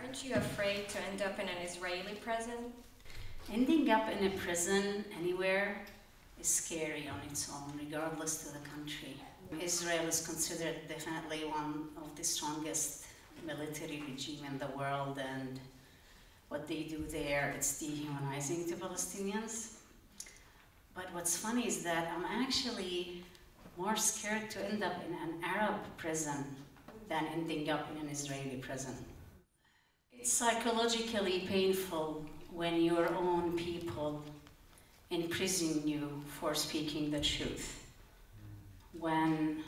Aren't you afraid to end up in an Israeli prison? Ending up in a prison anywhere is scary on its own, regardless to the country. Israel is considered definitely one of the strongest military regime in the world, and what they do there, it's dehumanizing to Palestinians. But what's funny is that I'm actually more scared to end up in an Arab prison than ending up in an Israeli prison. It's psychologically painful when your own people imprison you for speaking the truth. When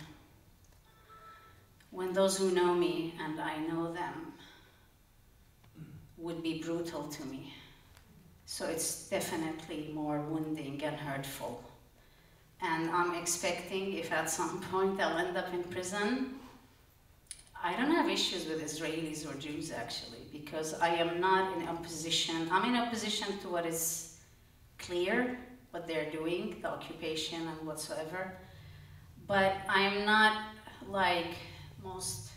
those who know me, and I know them, would be brutal to me. So it's definitely more wounding and hurtful. And I'm expecting, if at some point I'll end up in prison, I don't have issues with Israelis or Jews, actually, because I am not in opposition. I'm in opposition to what is clear, what they're doing, the occupation and whatsoever. But I am not like most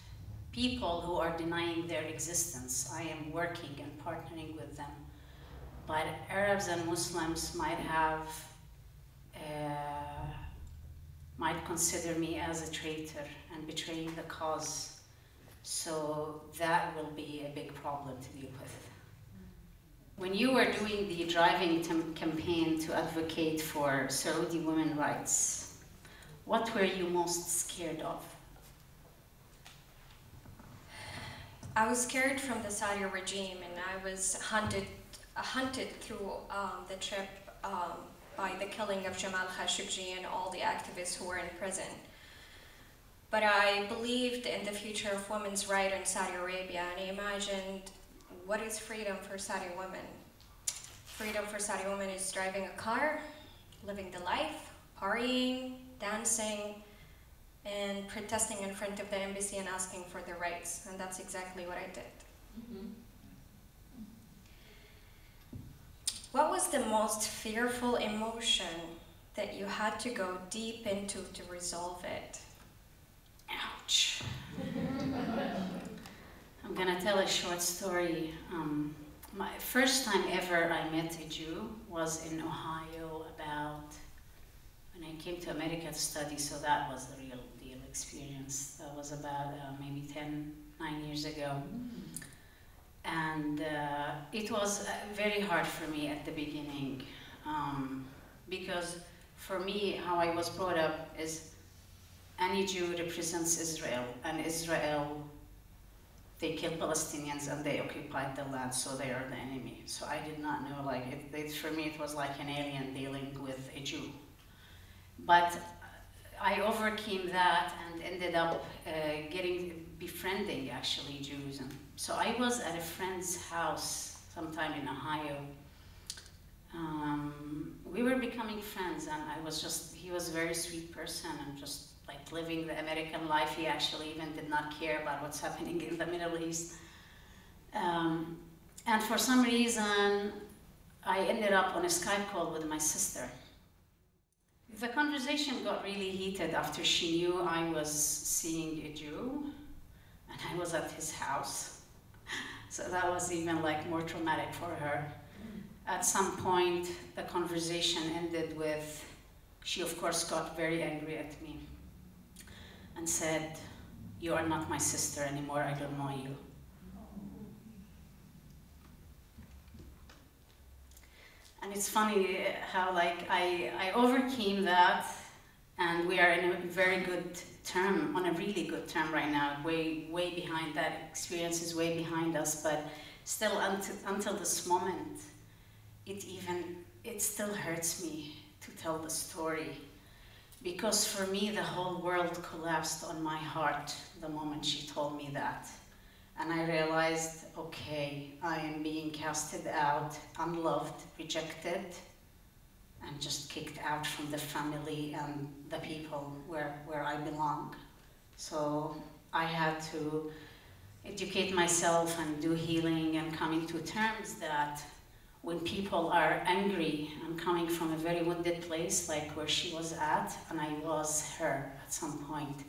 people who are denying their existence. I am working and partnering with them. But Arabs and Muslims might consider me as a traitor and betraying the cause. So that will be a big problem to deal with. When you were doing the driving campaign to advocate for Saudi women's rights, what were you most scared of? I was scared from the Saudi regime, and I was hunted through the trip by the killing of Jamal Khashoggi and all the activists who were in prison. But I believed in the future of women's rights in Saudi Arabia, and I imagined, what is freedom for Saudi women? Freedom for Saudi women is driving a car, living the life, partying, dancing, and protesting in front of the embassy and asking for their rights. And that's exactly what I did. Mm-hmm. What was the most fearful emotion that you had to go deep into to resolve it? Ouch. I'm gonna tell a short story. My first time ever I met a Jew was in Ohio when I came to America to study, so that was the real deal experience. That was about maybe 9 years ago. And it was very hard for me at the beginning, because for me, how I was brought up is any Jew represents Israel, and Israel, they kill Palestinians and they occupied the land, so they are the enemy. So I did not know, for me it was like an alien dealing with a Jew. But I overcame that and ended up befriending actually Jews. And so I was at a friend's house sometime in Ohio. We were becoming friends, and he was a very sweet person and just like living the American life. He actually even did not care about what's happening in the Middle East. And for some reason, I ended up on a Skype call with my sister. The conversation got really heated after she knew I was seeing a Jew, and I was at his house. So that was even like more traumatic for her. At some point, the conversation ended with, she of course got very angry at me and said, "You are not my sister anymore, I don't know you." And it's funny how I overcame that, and we are in a very good term, on a really good term right now, way behind that experience is way behind us, but still until this moment, it still hurts me to tell the story. Because for me, the whole world collapsed on my heart the moment she told me that. And I realized, okay, I am being casted out, unloved, rejected, and just kicked out from the family and the people where I belong. So I had to educate myself and do healing and coming to terms that when people are angry, I'm coming from a very wounded place, like where she was at, and I was her at some point.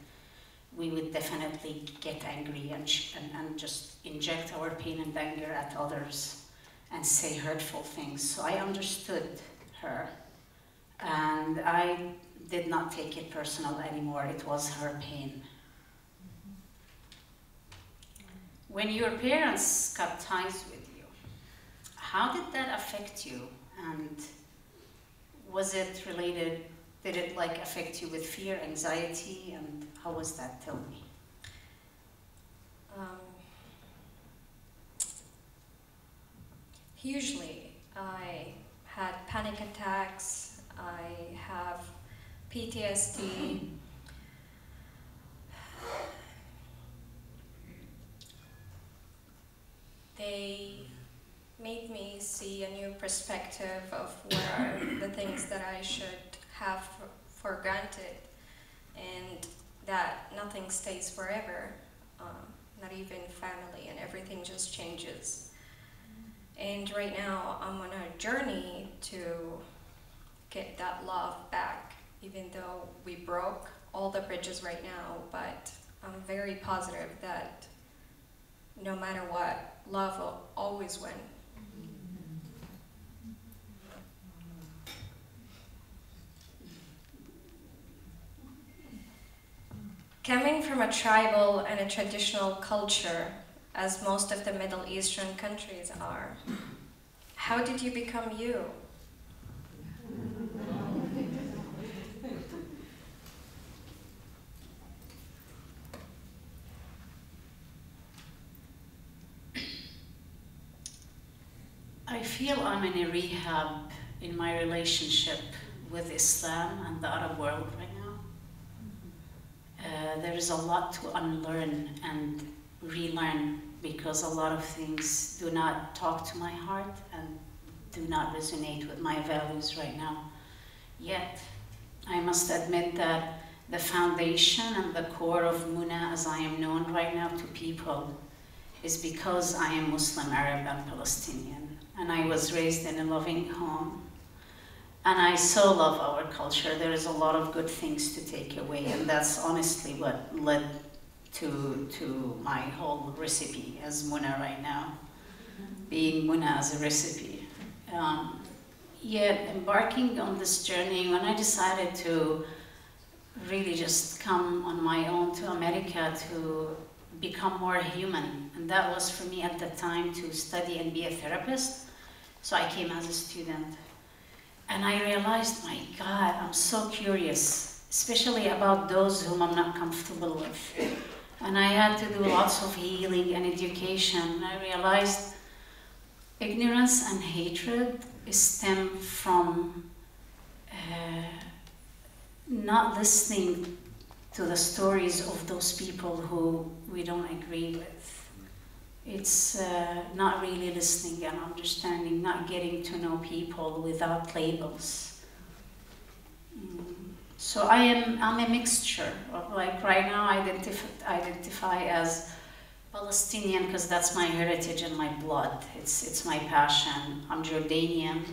we would definitely get angry and just inject our pain and anger at others and say hurtful things. So I understood her, and I did not take it personal anymore. It was her pain. When your parents cut ties with you, how did that affect you? And was it related, did it like affect you with fear, anxiety, and how was that? Tell me. Usually I had panic attacks, I have PTSD. They made me see a new perspective of what are the things that I should have for granted, and that nothing stays forever, not even family, and everything just changes. And right now I'm on a journey to get that love back, even though we broke all the bridges right now, but I'm very positive that no matter what, love will always win. Coming from a tribal and a traditional culture, as most of the Middle Eastern countries are, how did you become you? I feel I'm in a rehab in my relationship with Islam and the Arab world right now. There is a lot to unlearn and relearn, because a lot of things do not talk to my heart and do not resonate with my values right now. Yet, I must admit that the foundation and the core of Muna, as I am known right now to people, is because I am Muslim, Arab, and Palestinian. And I was raised in a loving home. And I so love our culture. There is a lot of good things to take away, and that's honestly what led to my whole recipe as Muna right now, being Muna as a recipe. Yet embarking on this journey, when I decided to really just come on my own to America to become more human, and that was for me at the time to study and be a therapist. So I came as a student. And I realized, my God, I'm so curious, especially about those whom I'm not comfortable with. And I had to do lots of healing and education. And I realized ignorance and hatred stem from not listening to the stories of those people who we don't agree with. It's not really listening and understanding, not getting to know people without labels. So I'm a mixture of, like, right now I identify as Palestinian because that's my heritage and my blood. It's my passion. I'm Jordanian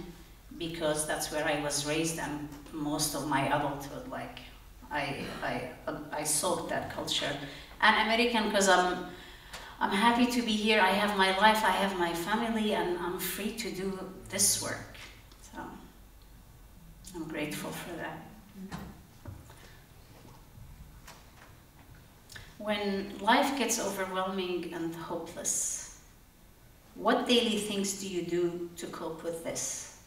because that's where I was raised, and most of my adulthood, like I soaked that culture. And American because I'm happy to be here. I have my life, I have my family, and I'm free to do this work. So I'm grateful for that. When life gets overwhelming and hopeless, what daily things do you do to cope with this?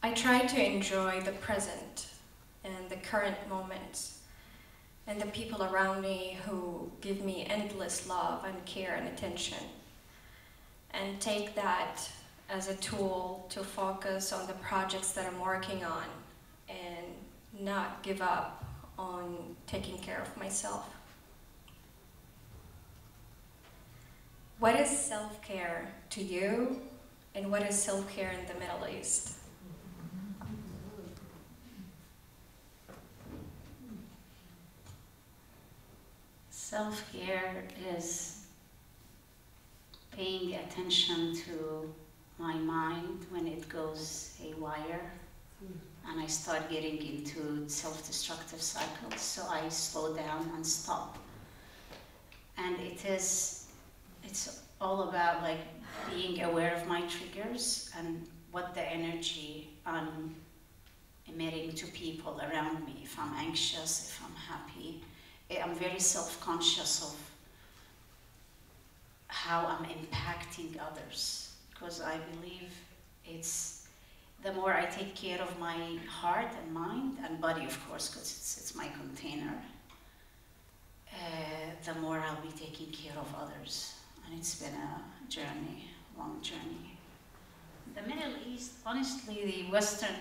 I try to enjoy the present and the current moments, and the people around me who give me endless love and care and attention, and take that as a tool to focus on the projects that I'm working on and not give up on taking care of myself. What is self-care to you, and what is self-care in the Middle East? Self-care is paying attention to my mind when it goes haywire, and I start getting into self-destructive cycles. So I slow down and stop. And it's all about like being aware of my triggers and what the energy I'm emitting to people around me. If I'm anxious, if I'm happy, I'm very self-conscious of how I'm impacting others, because I believe it's the more I take care of my heart and mind and body, of course, because it's my container, the more I'll be taking care of others. And it's been a journey, long journey. The Middle East, honestly, the Western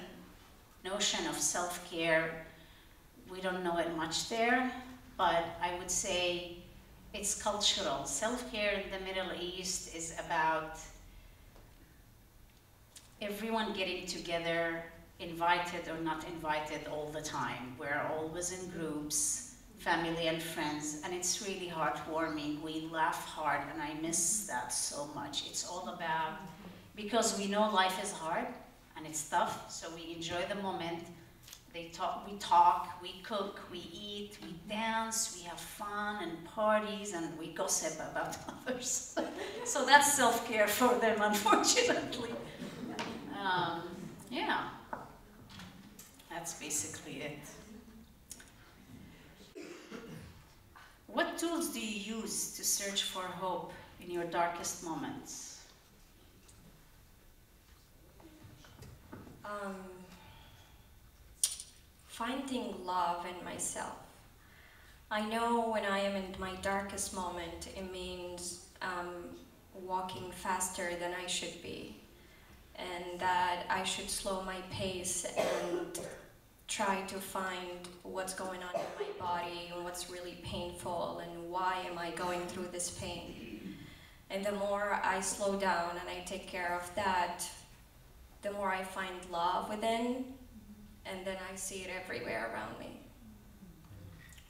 notion of self-care, we don't know it much there, but I would say it's cultural. Self-care in the Middle East is about everyone getting together, invited or not invited all the time. We're always in groups, family and friends, and it's really heartwarming. We laugh hard, and I miss that so much. It's all about, because we know life is hard and it's tough, so we enjoy the moment. We talk, we cook, we eat, we dance, we have fun and parties, and we gossip about others. So that's self-care for them, unfortunately. Yeah, that's basically it. What tools do you use to search for hope in your darkest moments? Finding love in myself. I know when I am in my darkest moment, it means walking faster than I should be, and that I should slow my pace and try to find what's going on in my body and what's really painful and why am I going through this pain. And the more I slow down and I take care of that, the more I find love within, and then I see it everywhere around me.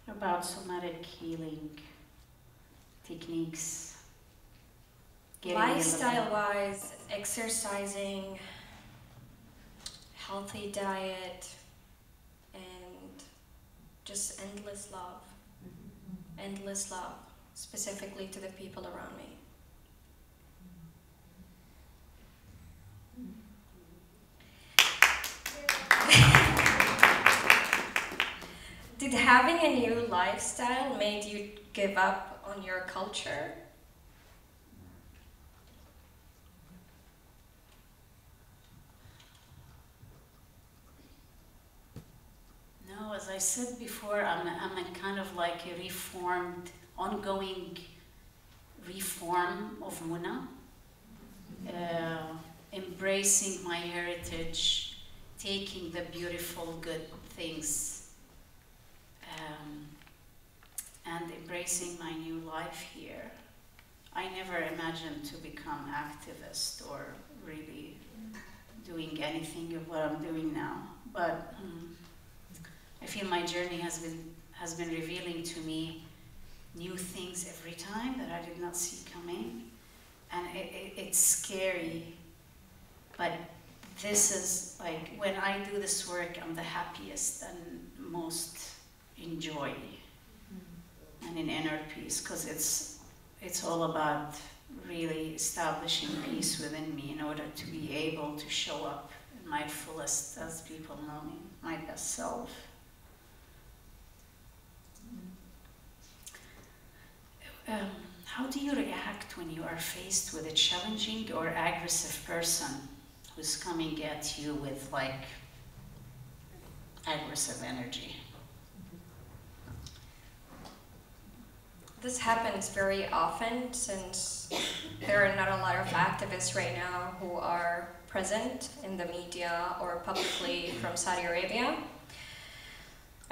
About somatic healing techniques? Lifestyle-wise, exercising, healthy diet, and just endless love. Endless love, specifically to the people around me. Did having a new lifestyle made you give up on your culture? No, as I said before, I'm a kind of like a reformed, ongoing reform of Muna, embracing my heritage, taking the beautiful, good things, and embracing my new life here. I never imagined to become activist or really doing anything of what I'm doing now, but I feel my journey has been revealing to me new things every time that I did not see coming, and it's scary, but this is like, when I do this work, I'm the happiest and most in joy and in inner peace, because it's all about really establishing peace within me in order to be able to show up in my fullest, as people know me, my best self. How do you react when you are faced with a challenging or aggressive person who's coming at you with like aggressive energy? This happens very often since there are not a lot of activists right now who are present in the media or publicly from Saudi Arabia.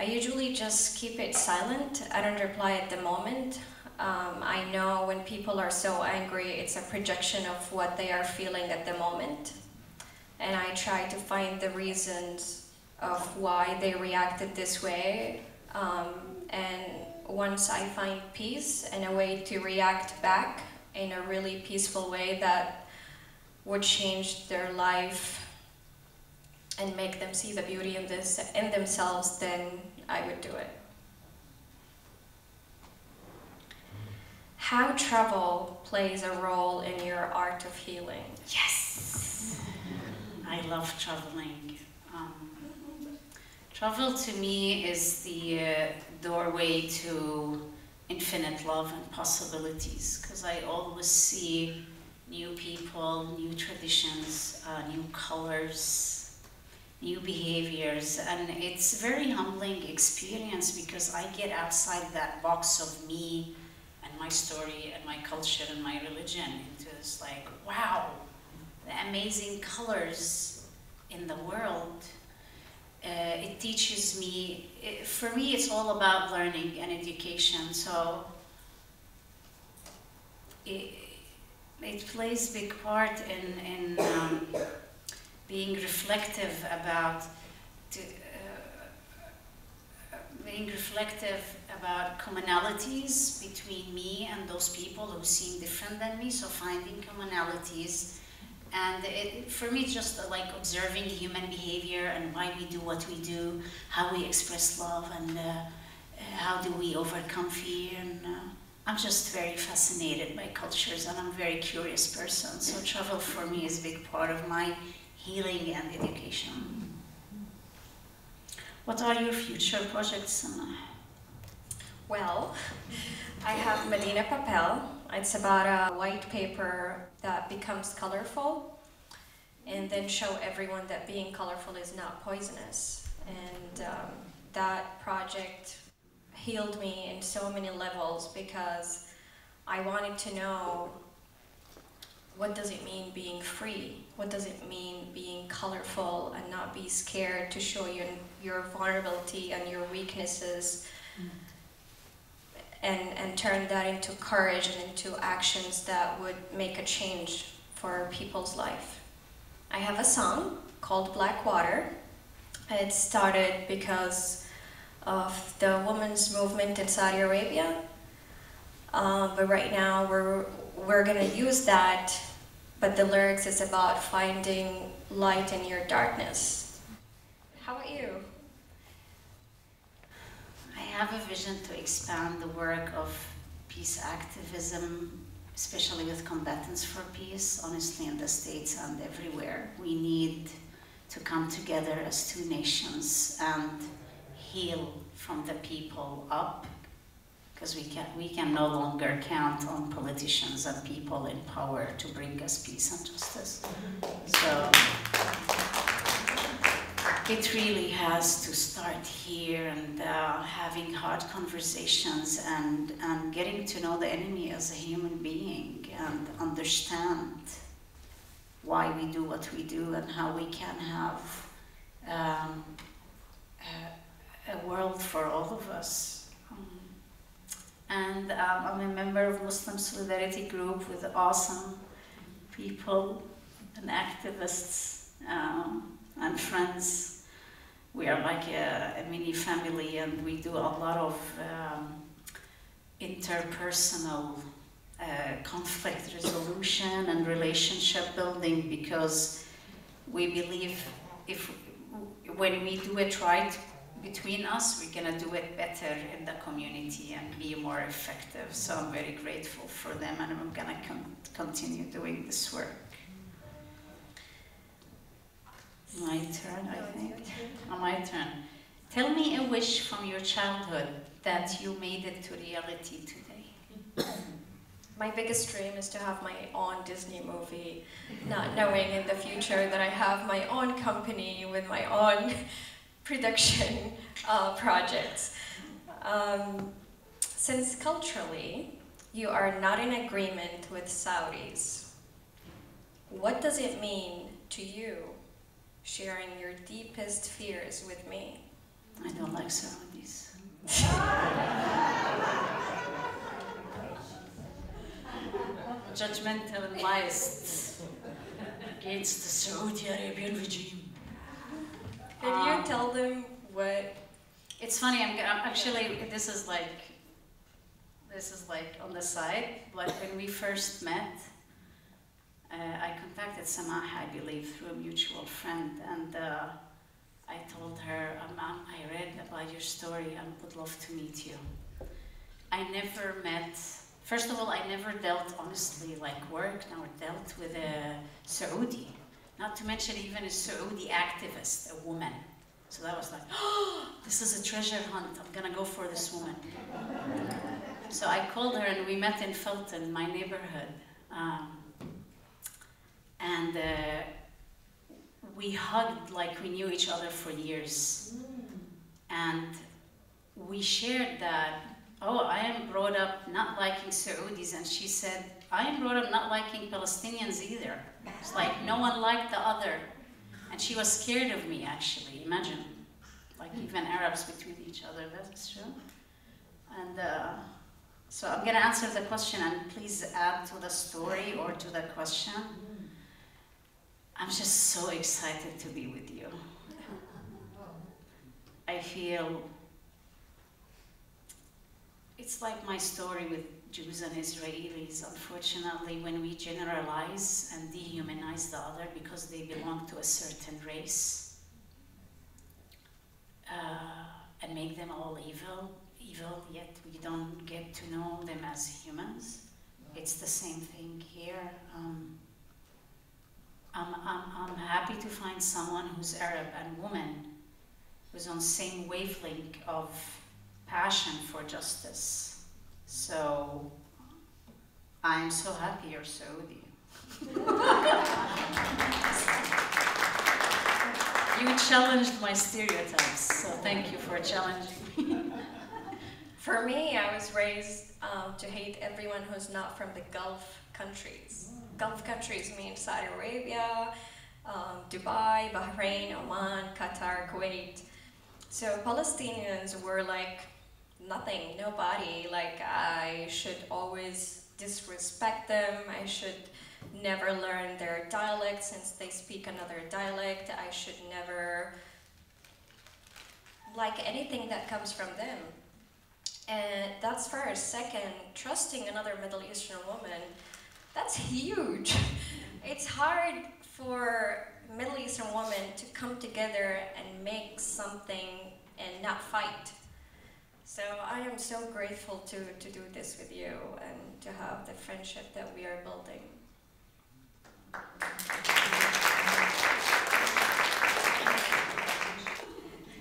I usually just keep it silent. I don't reply at the moment. I know when people are so angry, it's a projection of what they are feeling at the moment. And I try to find the reasons of why they reacted this way. And once I find peace and a way to react back in a really peaceful way that would change their life and make them see the beauty in themselves, then I would do it. How travel plays a role in your art of healing? Yes! I love traveling. Travel to me is the doorway to infinite love and possibilities, because I always see new people, new traditions, new colors, new behaviors, and it's a very humbling experience because I get outside that box of me and my story and my culture and my religion into this like, wow, the amazing colors in the world. It teaches me, for me it's all about learning and education, so it plays a big part in being reflective about commonalities between me and those people who seem different than me, so finding commonalities. And for me, it's just like observing human behavior and why we do what we do, how we express love, and how do we overcome fear. And I'm just very fascinated by cultures, and I'm a very curious person. So travel for me is a big part of my healing and education. What are your future projects, Samah? Well, I have Medina Papel. It's about a white paper that becomes colorful and then show everyone that being colorful is not poisonous. And that project healed me in so many levels because I wanted to know, what does it mean being free? What does it mean being colorful and not be scared to show your vulnerability and your weaknesses? And turn that into courage and into actions that would make a change for people's life. I have a song called Black Water. It started because of the women's movement in Saudi Arabia. But right now we're gonna use that, but the lyrics is about finding light in your darkness. How about you? I have a vision to expand the work of peace activism, especially with combatants for peace, honestly, in the States and everywhere. We need to come together as two nations and heal from the people up, because we can no longer count on politicians and people in power to bring us peace and justice. So it really has to start here, and having hard conversations and getting to know the enemy as a human being and understand why we do what we do and how we can have a world for all of us. And I'm a member of Muslim Solidarity Group with awesome people and activists and friends. We are like a mini family, and we do a lot of interpersonal conflict resolution and relationship building, because we believe when we do it right between us, we're gonna do it better in the community and be more effective. So I'm very grateful for them, and I'm gonna continue doing this work. My turn, I think. Oh, my turn. Tell me a wish from your childhood that you made it to reality today. My biggest dream is to have my own Disney movie, not knowing in the future that I have my own company with my own production projects. Since culturally, you are not in agreement with Saudis, what does it mean to you sharing your deepest fears with me? I don't like Saudis. Judgmental and biased against the Saudi Arabian regime. Can you tell them what? It's funny. I'm actually. This is like on the side. But when we first met, I contacted Samah, I believe, through a mutual friend, and I told her, I read about your story and would love to meet you. I never met, first of all, I never dealt honestly like work, nor dealt with a Saudi, not to mention even a Saudi activist, a woman. So that was like, oh, this is a treasure hunt, I'm gonna go for this woman. So I called her and we met in Fulton, my neighborhood. And we hugged like we knew each other for years. And we shared that, oh, I am brought up not liking Saudis, and she said, I am brought up not liking Palestinians either. It's like no one liked the other. And she was scared of me, actually, imagine. Like even Arabs between each other, that's true. And so I'm gonna answer the question, and please add to the story or to the question. I'm just so excited to be with you. I feel it's like my story with Jews and Israelis. Unfortunately, when we generalize and dehumanize the other because they belong to a certain race, and make them all evil, yet we don't get to know them as humans. It's the same thing here. I'm happy to find someone who's Arab and woman, who's on the same wavelength of passion for justice. So I'm so happy you're Saudi. You challenged my stereotypes, so thank you for challenging. For me, I was raised to hate everyone who's not from the Gulf countries. Gulf countries mean Saudi Arabia, Dubai, Bahrain, Oman, Qatar, Kuwait. So Palestinians were like nothing, nobody. Like I should always disrespect them. I should never learn their dialect since they speak another dialect. I should never like anything that comes from them. And that's first. Second, trusting another Middle Eastern woman, that's huge. It's hard for Middle Eastern women to come together and make something and not fight. So I am so grateful to do this with you and to have the friendship that we are building.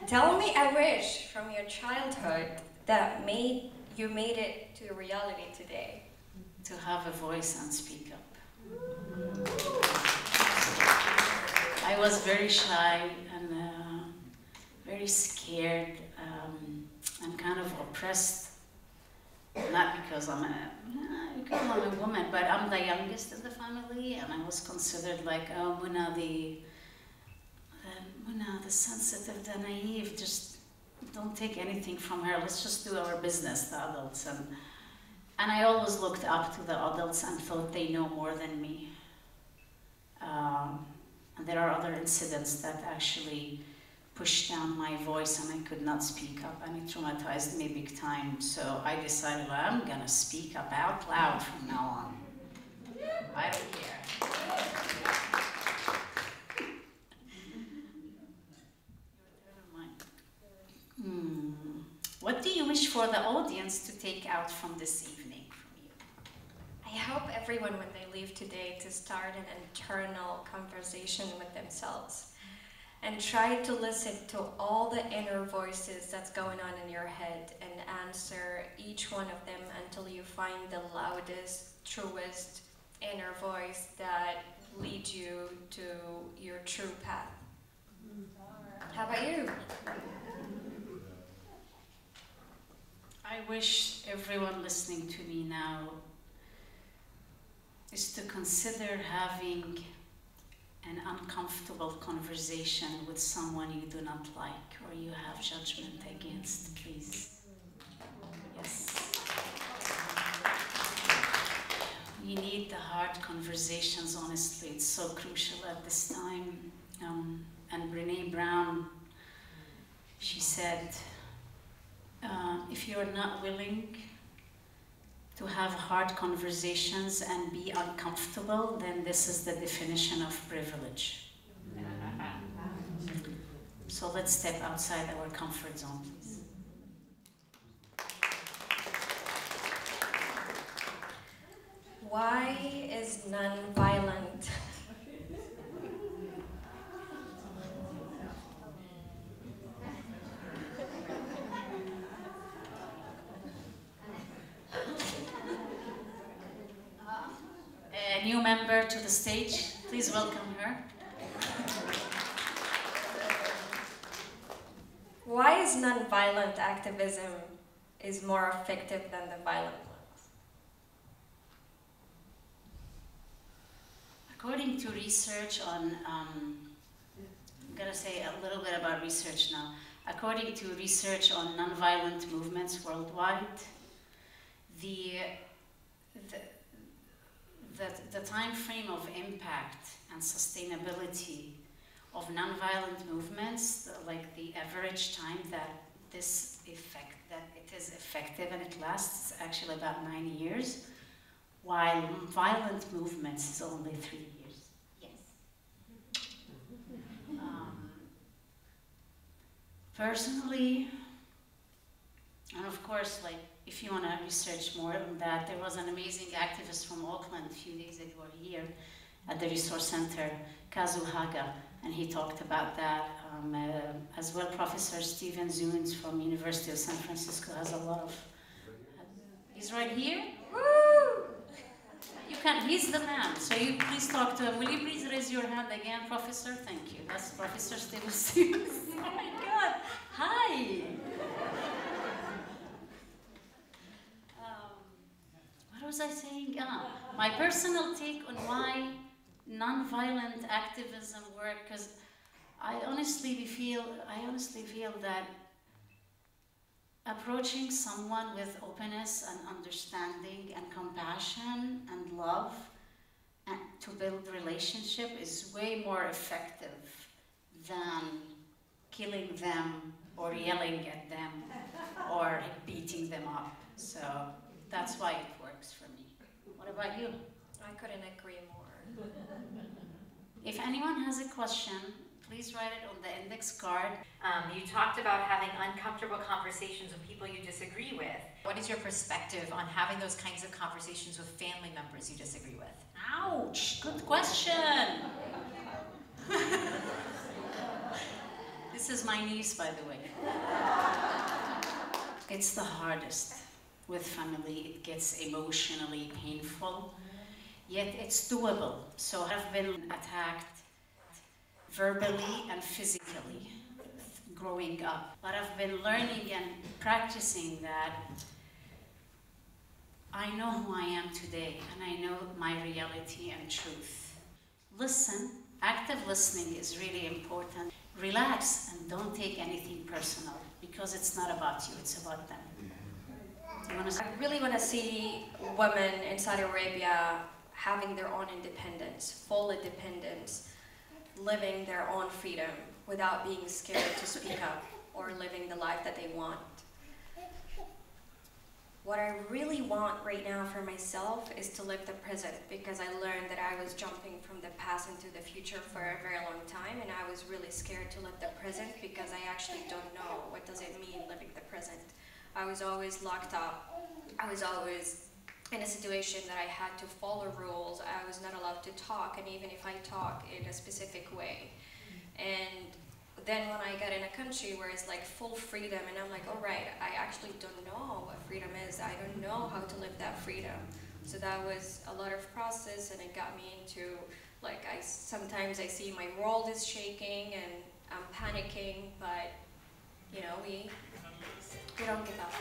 Tell me a wish from your childhood that you made it to reality today. To have a voice and speak up. I was very shy and very scared and kind of oppressed. Not because I'm a woman, but I'm the youngest in the family, and I was considered like, oh, Muna the sensitive, the naive, just don't take anything from her, let's just do our business, the adults. And I always looked up to the adults and thought they know more than me. And there are other incidents that actually pushed down my voice and I could not speak up, and it traumatized me big time. So I decided, well, I'm gonna speak up out loud from now on. I don't care. What do you wish for the audience to take out from this evening from you? I hope everyone, when they leave today, to start an internal conversation with themselves and try to listen to all the inner voices that's going on in your head and answer each one of them until you find the loudest, truest inner voice that leads you to your true path. How about you? I wish everyone listening to me now is to consider having an uncomfortable conversation with someone you do not like or you have judgment against, please. Yes. We need the hard conversations, honestly. It's so crucial at this time. And Brené Brown, she said, if you're not willing to have hard conversations and be uncomfortable, then this is the definition of privilege. So let's step outside our comfort zone, please. Why is non-violent A new member to the stage, please welcome her. Why is non-violent activism is more effective than the violent ones? According to research on, I'm going to say a little bit about research now. According to research on nonviolent movements worldwide, the time frame of impact and sustainability of nonviolent movements, like the average time that it is effective and it lasts, is actually about 9 years, while violent movements is only 3 years. Yes. Personally, and of course, like, if you want to research more on that, there was an amazing activist from Auckland a few days ago here at the Resource Center, Kazu Haga, and he talked about that. As well, Professor Steven Zunes from University of San Francisco has a lot of... He's right here? Woo! You can, he's the man, so you please talk to him. Will you please raise your hand again, Professor? Thank you. That's Professor Steven Zunes. Oh my God, hi! What was I saying? My personal take on why nonviolent activism work, because I honestly feel that approaching someone with openness and understanding and compassion and love and to build relationship is way more effective than killing them or yelling at them or beating them up. So that's why it works for me. What about you? I couldn't agree more. If anyone has a question, please write it on the index card. You talked about having uncomfortable conversations with people you disagree with. What is your perspective on having those kinds of conversations with family members you disagree with? Ouch, good question. This is my niece, by the way. It's the hardest with family. It gets emotionally painful, yet it's doable. So I've been attacked verbally and physically growing up, but I've been learning and practicing that I know who I am today and I know my reality and truth. Listen, active listening is really important. Relax and don't take anything personal because it's not about you, it's about them. I really want to see women in Saudi Arabia having their own independence, full independence, living their own freedom without being scared to speak up or living the life that they want. What I really want right now for myself is to live the present, because I learned that I was jumping from the past into the future for a very long time, and I was really scared to live the present because I actually don't know what does it mean living the present. I was always locked up. I was always in a situation that I had to follow rules. I was not allowed to talk, and even if I talk in a specific way. And then when I got in a country where it's like full freedom, and I'm like, all right, I actually don't know what freedom is. I don't know how to live that freedom. So that was a lot of process, and it got me into, like, sometimes I see my world is shaking and I'm panicking, but, you know, we don't give up.